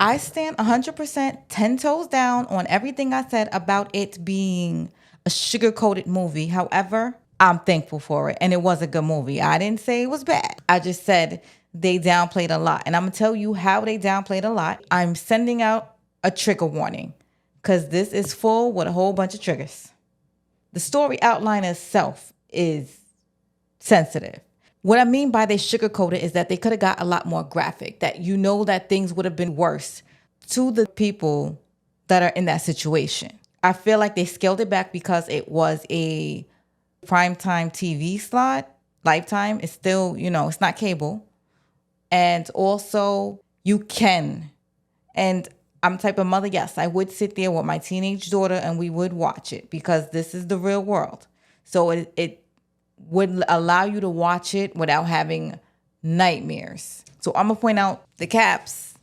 I stand 100% 10 toes down on everything I said about it being a sugar-coated movie. However, I'm thankful for it, and it was a good movie. I didn't say it was bad. I just said they downplayed a lot, and I'm going to tell you how they downplayed a lot. I'm sending out a trigger warning because this is full with a whole bunch of triggers. The story outline itself is sensitive. What I mean by they sugarcoated is that they could have got a lot more graphic, that you know that things would have been worse to the people that are in that situation. I feel like they scaled it back because it was a primetime TV slot. Lifetime is still, it's not cable. And also you can. And I'm the type of mother, yes, I would sit there with my teenage daughter and we would watch it because this is the real world. So it would allow you to watch it without having nightmares. So I'm going to point out the caps,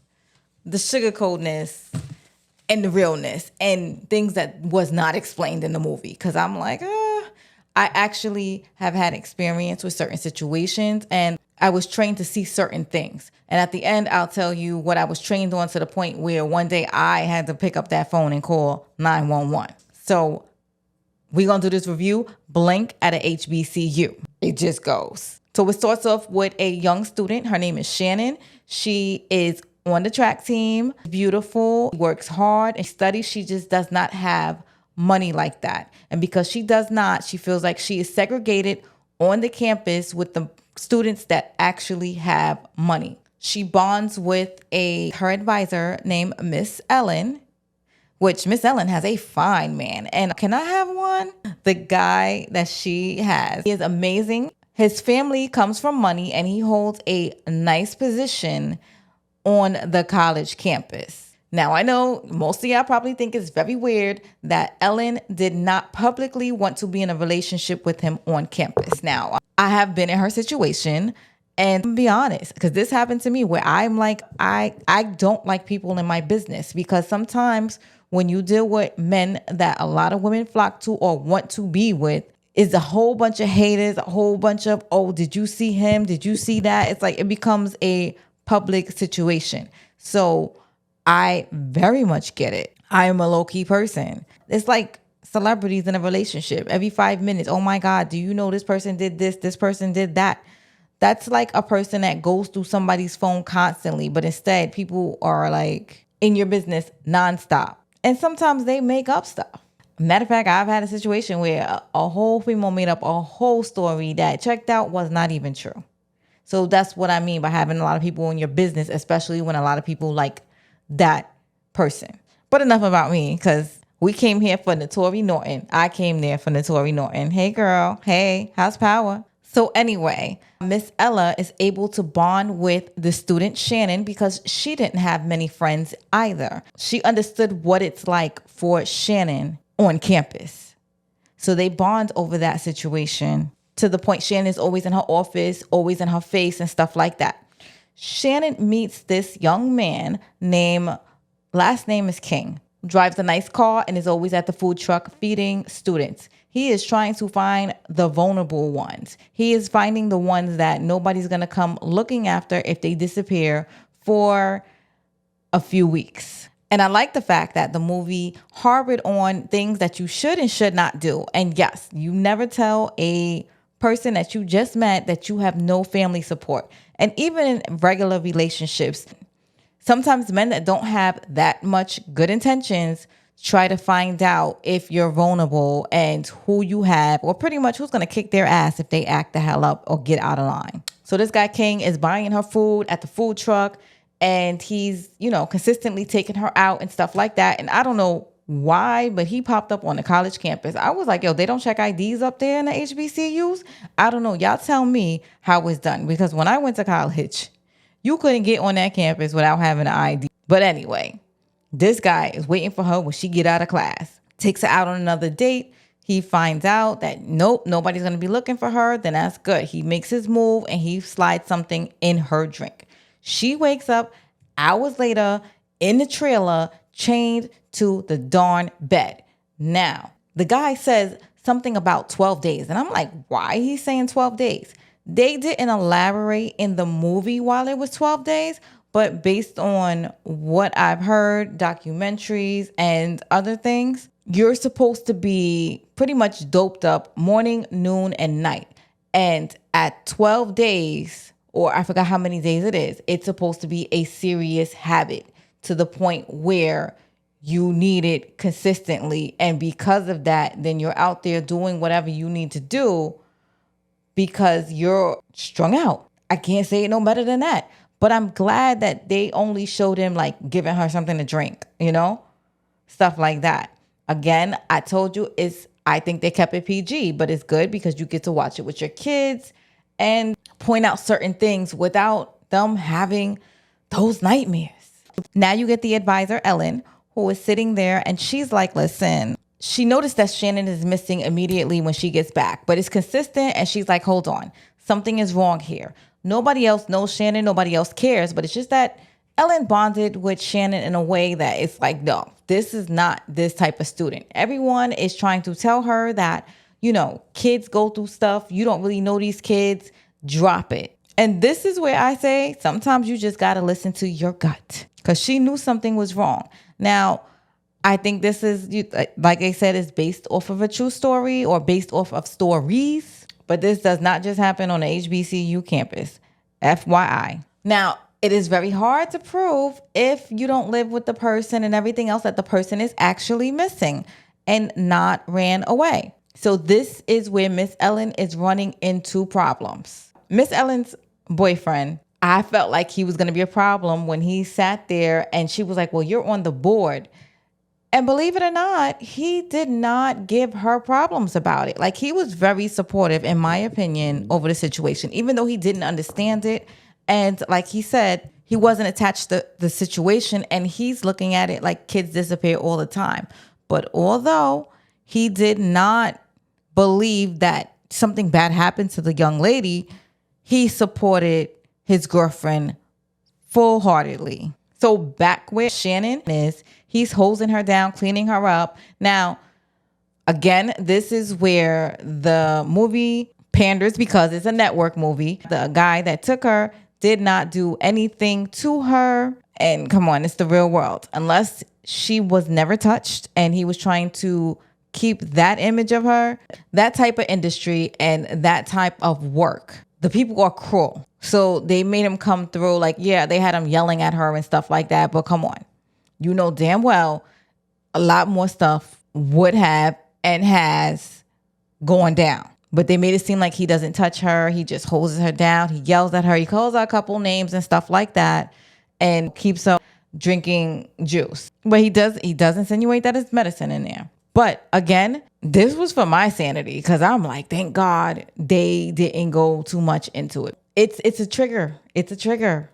the sugarcoatedness, and the realness, and things that was not explained in the movie. Because I'm like, I actually have had experience with certain situations, and I was trained to see certain things. And at the end, I'll tell you what I was trained on to the point where one day I had to pick up that phone and call 911. So we're going to do this review, blank at a HBCU. It just goes. So it starts off with a young student. Her name is Shannon. She is on the track team, beautiful, works hard and studies. She just does not have money like that. And because she does not, she feels like she is segregated on the campus with the students that actually have money. She bonds with her advisor named Miss Ellen, which Miss Ellen has a fine man. And can I have one? The guy that she has, he is amazing. His family comes from money and he holds a nice position on the college campus. Now, I know most of y'all probably think it's very weird that Ellen did not publicly want to be in a relationship with him on campus. Now, I have been in her situation, and to be honest, because this happened to me where I'm like, I don't like people in my business, because sometimes when you deal with men that a lot of women flock to or want to be with, is a whole bunch of haters, a whole bunch of, oh, did you see him? Did you see that? It's like it becomes a public situation. So I very much get it. I am a low-key person. It's like celebrities in a relationship. Every 5 minutes, oh my God, do you know this person did this person did that? That's like a person that goes through somebody's phone constantly, but instead people are like in your business nonstop. And sometimes they make up stuff. Matter of fact, I've had a situation where a whole female made up a whole story that checked out was not even true. So that's what I mean by having a lot of people in your business, especially when a lot of people like that person. But enough about me, because we came here for Notori Norton. I came there for Notori Norton. Hey, girl. Hey, how's power? So anyway, Miss Ella is able to bond with the student Shannon because she didn't have many friends either. She understood what it's like for Shannon on campus. So they bond over that situation to the point Shannon's always in her office, always in her face and stuff like that. Shannon meets this young man named, last name is King, drives a nice car and is always at the food truck feeding students. He is trying to find the vulnerable ones. He is finding the ones that nobody's going to come looking after if they disappear for a few weeks. And I like the fact that the movie harbored on things that you should and should not do. And yes, you never tell a person that you just met that you have no family support. And even in regular relationships, sometimes men that don't have that much good intentions try to find out if you're vulnerable and who you have, or pretty much who's going to kick their ass if they act the hell up or get out of line. So this guy King is buying her food at the food truck, and he's, consistently taking her out and stuff like that. And I don't know why, but he popped up on the college campus. I was like, yo, they don't check IDs up there in the HBCUs? I don't know. Y'all tell me how it's done. Because when I went to college, you couldn't get on that campus without having an ID. But anyway, this guy is waiting for her when she get out of class. Takes her out on another date. He finds out that nope, nobody's going to be looking for her. Then that's good. He makes his move and he slides something in her drink. She wakes up hours later in the trailer, chained to the darn bed. Now, the guy says something about 12 days. And I'm like, why he's saying 12 days? They didn't elaborate in the movie while it was 12 days, But based on what I've heard, documentaries and other things, you're supposed to be pretty much doped up morning, noon, and night. And at 12 days, or I forgot how many days it is, it's supposed to be a serious habit to the point where you need it consistently. And because of that, then you're out there doing whatever you need to do because you're strung out. I can't say it no better than that. But I'm glad that they only showed him like giving her something to drink, stuff like that. Again, I told you I think they kept it PG, but it's good because you get to watch it with your kids and point out certain things without them having those nightmares. Now you get the advisor, Ellen, who is sitting there and she's like, listen, she noticed that Shannon is missing immediately when she gets back, but it's consistent. And she's like, hold on, something is wrong here. Nobody else knows Shannon. Nobody else cares. But it's just that Ellen bonded with Shannon in a way that it's like, no, this is not this type of student. Everyone is trying to tell her that, kids go through stuff. You don't really know these kids. Drop it. And this is where I say sometimes you just got to listen to your gut because she knew something was wrong. Now, I think this is, like I said, is based off of a true story or based off of stories. But this does not just happen on the HBCU campus. FYI. Now, it is very hard to prove if you don't live with the person and everything else that the person is actually missing and not ran away. So this is where Miss Ellen is running into problems. Miss Ellen's boyfriend, I felt like he was going to be a problem when he sat there and she was like, well, you're on the board. And believe it or not, he did not give her problems about it. Like, he was very supportive, in my opinion, over the situation, even though he didn't understand it. And like he said, he wasn't attached to the situation and he's looking at it like kids disappear all the time. But although he did not believe that something bad happened to the young lady, he supported his girlfriend full-heartedly. So back where Shannon is, he's hosing her down, cleaning her up. Now, again, this is where the movie panders because it's a network movie. The guy that took her did not do anything to her. And come on, it's the real world. Unless she was never touched and he was trying to keep that image of her, that type of industry and that type of work, the people are cruel. So they made him come through like, yeah, they had him yelling at her and stuff like that. But come on, you know damn well a lot more stuff would have and has gone down. But they made it seem like he doesn't touch her. He just hoses her down. He yells at her. He calls her a couple names and stuff like that and keeps her drinking juice. But he does insinuate that it's medicine in there. But again, this was for my sanity because I'm like, thank God they didn't go too much into it. It's a trigger. It's a trigger.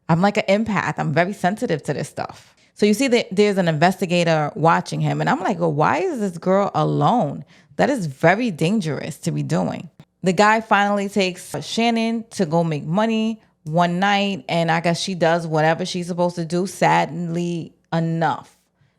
I'm like an empath. I'm very sensitive to this stuff. So you see that there's an investigator watching him. And I'm like, well, why is this girl alone? That is very dangerous to be doing. The guy finally takes Shannon to go make money one night. And I guess she does whatever she's supposed to do, sadly enough.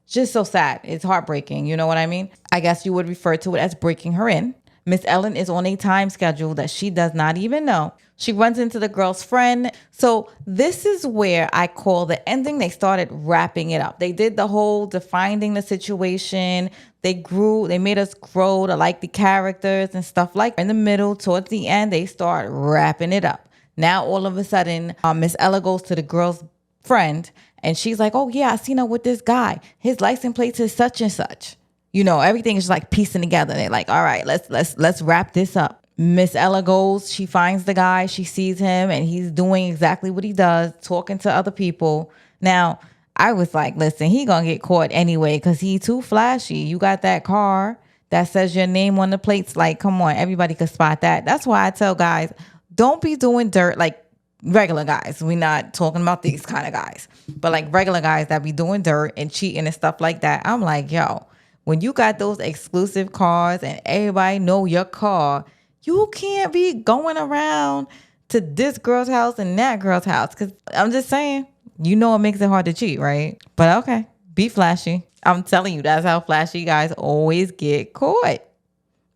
Just so sad. It's heartbreaking. You know what I mean? I guess you would refer to it as breaking her in. Miss Ellen is on a time schedule that she does not even know. She runs into the girl's friend. So this is where I call the ending. They started wrapping it up. They did the whole defining the situation. They made us grow to like the characters and stuff like that. In the middle, towards the end, they start wrapping it up. Now, all of a sudden, Miss Ella goes to the girl's friend and she's like, oh yeah, I seen her with this guy. His license plate is such and such. You know, everything is like piecing together. They're like, all right, let's wrap this up. Miss Ella goes, she finds the guy, she sees him, and he's doing exactly what he does, talking to other people. Now, I was like, listen, he gonna get caught anyway because he too flashy. You got that car that says your name on the plates. Like, come on, everybody could spot that. That's why I tell guys, don't be doing dirt like regular guys. We're not talking about these kind of guys. But like regular guys that be doing dirt and cheating and stuff like that. I'm like, yo, when you got those exclusive cars and everybody know your car, you can't be going around to this girl's house and that girl's house. Because I'm just saying, you know it makes it hard to cheat, right? But okay, be flashy. I'm telling you, that's how flashy guys always get caught.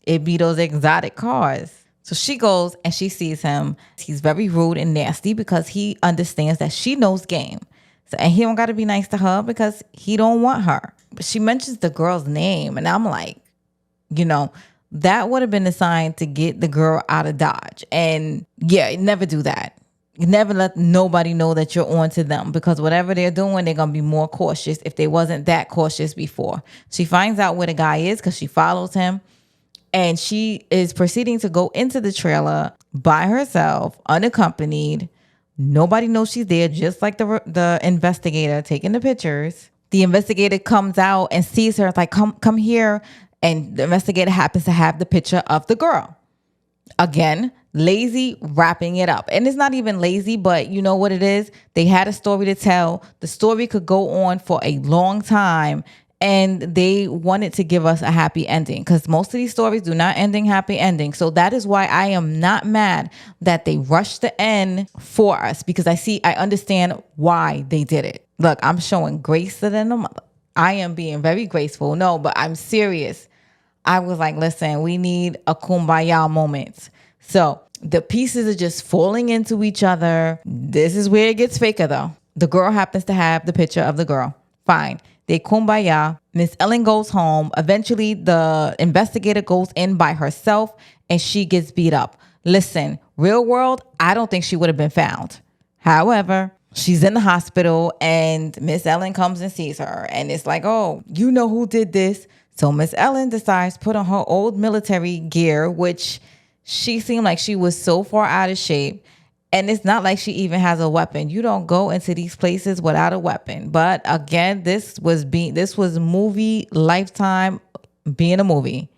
It be those exotic cars. So she goes and she sees him. He's very rude and nasty because he understands that she knows game. So, and he don't got to be nice to her because he don't want her. But she mentions the girl's name. And I'm like, that would have been a sign to get the girl out of Dodge. And yeah, never do that. You never let nobody know that you're on to them, because whatever they're doing, they're going to be more cautious if they wasn't that cautious before. She finds out where the guy is because she follows him. And she is proceeding to go into the trailer by herself, unaccompanied. Nobody knows she's there, just like the investigator taking the pictures. The investigator comes out and sees her, like, come here. And the investigator happens to have the picture of the girl. Again, lazy wrapping it up. And it's not even lazy, but you know what it is? They had a story to tell. The story could go on for a long time. And they wanted to give us a happy ending, because most of these stories do not end in happy ending. So that is why I am not mad that they rushed the end for us, because I understand why they did it. Look, I'm showing grace to them. I am being very graceful. No, but I'm serious. I was like, listen, we need a kumbaya moment. So the pieces are just falling into each other. This is where it gets faker, though. The girl happens to have the picture of the girl. Fine. They kumbaya. Miss Ellen goes home. Eventually, the investigator goes in by herself and she gets beat up. Listen, real world, I don't think she would have been found. However, she's in the hospital and Miss Ellen comes and sees her. And it's like, oh, you know who did this? So Miss Ellen decides to put on her old military gear, which she seemed like she was so far out of shape. And it's not like she even has a weapon. You don't go into these places without a weapon. But again, this was movie lifetime being a movie.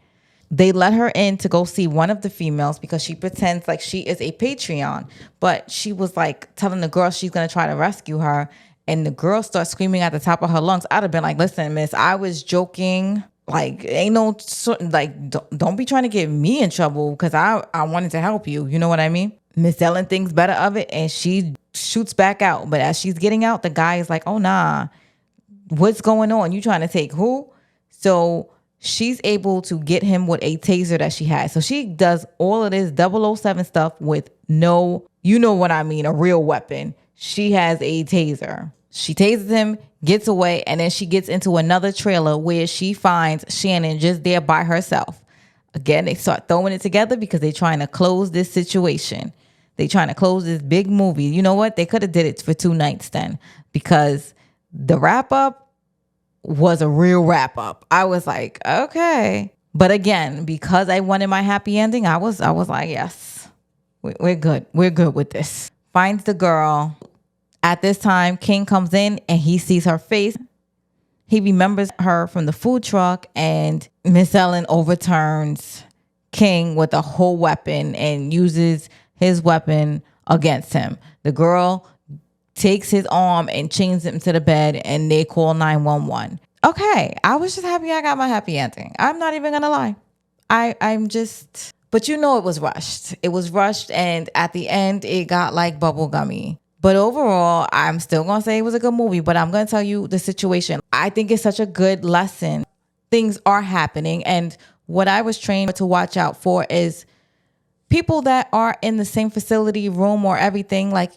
They let her in to go see one of the females because she pretends like she is a Patreon. But she was like telling the girl she's going to try to rescue her. And the girl starts screaming at the top of her lungs. I'd have been like, listen, miss, I was joking. Like, ain't no, like, don't be trying to get me in trouble because I wanted to help you. You know what I mean? Miss Ellen thinks better of it and she shoots back out. But as she's getting out, the guy is like, oh, nah, what's going on? You trying to take who? So she's able to get him with a taser that she has. So she does all of this 007 stuff with no, you know what I mean, a real weapon. She has a taser. She tases him, gets away, and then she gets into another trailer where she finds Shannon just there by herself. Again, they start throwing it together because they're trying to close this situation. They trying to close this big movie. You know what? They could have did it for 2 nights then, because the wrap up was a real wrap up. I was like, okay. But again, because I wanted my happy ending, I was like, yes, we're good. We're good with this. Finds the girl. At this time, King comes in and he sees her face. He remembers her from the food truck, and Miss Ellen overturns King with a whole weapon and uses his weapon against him. The girl takes his arm and chains him to the bed, and they call 911. Okay, I was just happy I got my happy ending. I'm not even gonna lie. But it was rushed. It was rushed, and at the end, it got like bubblegummy. But overall, I'm still going to say it was a good movie, but I'm going to tell you the situation. I think it's such a good lesson. Things are happening. And what I was trained to watch out for is people that are in the same facility, room, or everything, like,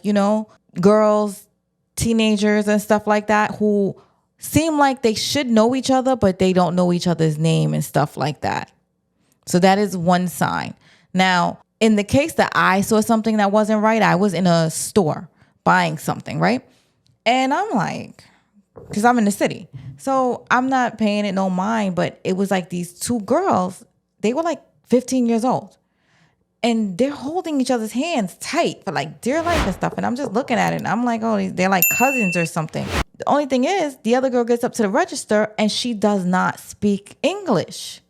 girls, teenagers and stuff like that, who seem like they should know each other, but they don't know each other's name and stuff like that. So that is one sign. Now, in the case that I saw something that wasn't right, I was in a store buying something, right? And I'm like, because I'm in the city, so I'm not paying it no mind, but it was like these 2 girls, they were like 15 years old, and they're holding each other's hands tight for like dear life and stuff. And I'm just looking at it and I'm like, oh, they're like cousins or something. The only thing is, the other girl gets up to the register and she does not speak English.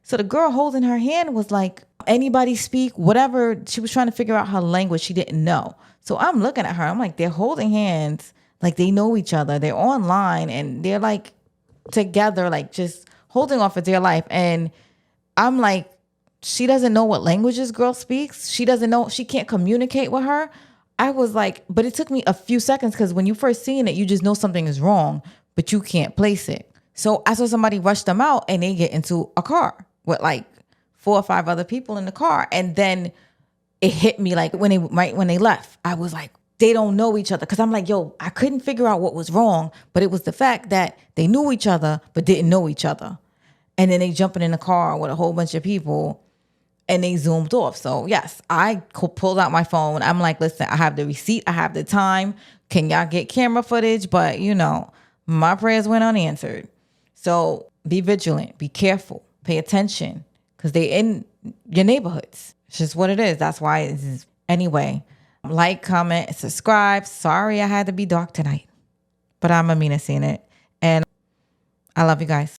So the girl holding her hand was like, anybody speak, whatever. She was trying to figure out her language. She didn't know. So I'm looking at her. I'm like, they're holding hands like they know each other. They're online and they're like together, like just holding on for dear life. And I'm like, she doesn't know what language this girl speaks. She doesn't know. She can't communicate with her. I was like, but it took me a few seconds, because when you first seen it, you just know something is wrong, but you can't place it. So I saw somebody rush them out and they get into a car with like 4 or 5 other people in the car. And then it hit me like right when they left, I was like, they don't know each other. Cause I'm like, yo, I couldn't figure out what was wrong, but it was the fact that they knew each other, but didn't know each other. And then they jumping in the car with a whole bunch of people and they zoomed off. So yes, I pulled out my phone. I'm like, listen, I have the receipt. I have the time. Can y'all get camera footage? But my prayers went unanswered. So be vigilant, be careful, pay attention, because they in your neighborhoods. It's just what it is. That's why it is. Anyway, like, comment, subscribe. Sorry I had to be dark tonight, but I'm AminaSeenIt, and I love you guys.